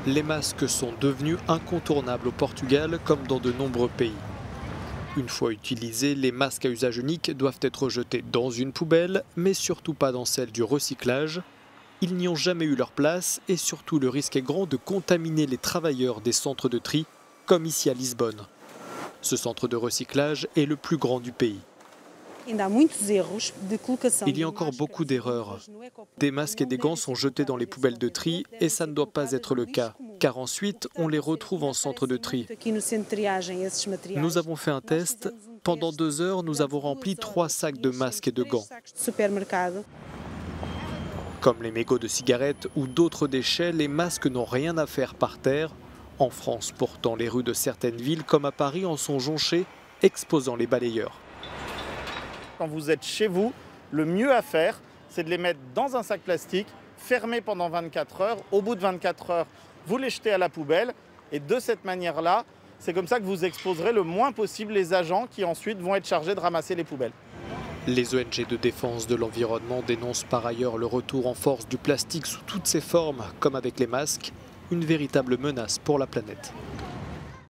Les masques sont devenus incontournables au Portugal comme dans de nombreux pays. Une fois utilisés, les masques à usage unique doivent être jetés dans une poubelle, mais surtout pas dans celle du recyclage. Ils n'y ont jamais eu leur place et surtout le risque est grand de contaminer les travailleurs des centres de tri, comme ici à Lisbonne. Ce centre de recyclage est le plus grand du pays. Il y a encore beaucoup d'erreurs. Des masques et des gants sont jetés dans les poubelles de tri et ça ne doit pas être le cas, car ensuite on les retrouve en centre de tri. Nous avons fait un test. Pendant 2 heures, nous avons rempli 3 sacs de masques et de gants. Comme les mégots de cigarettes ou d'autres déchets, les masques n'ont rien à faire par terre. En France, pourtant, les rues de certaines villes, comme à Paris, en sont jonchées, exposant les balayeurs. Quand vous êtes chez vous, le mieux à faire, c'est de les mettre dans un sac plastique, fermé pendant 24 heures. Au bout de 24 heures, vous les jetez à la poubelle. Et de cette manière-là, c'est comme ça que vous exposerez le moins possible les agents qui ensuite vont être chargés de ramasser les poubelles. Les ONG de défense de l'environnement dénoncent par ailleurs le retour en force du plastique sous toutes ses formes, comme avec les masques, une véritable menace pour la planète.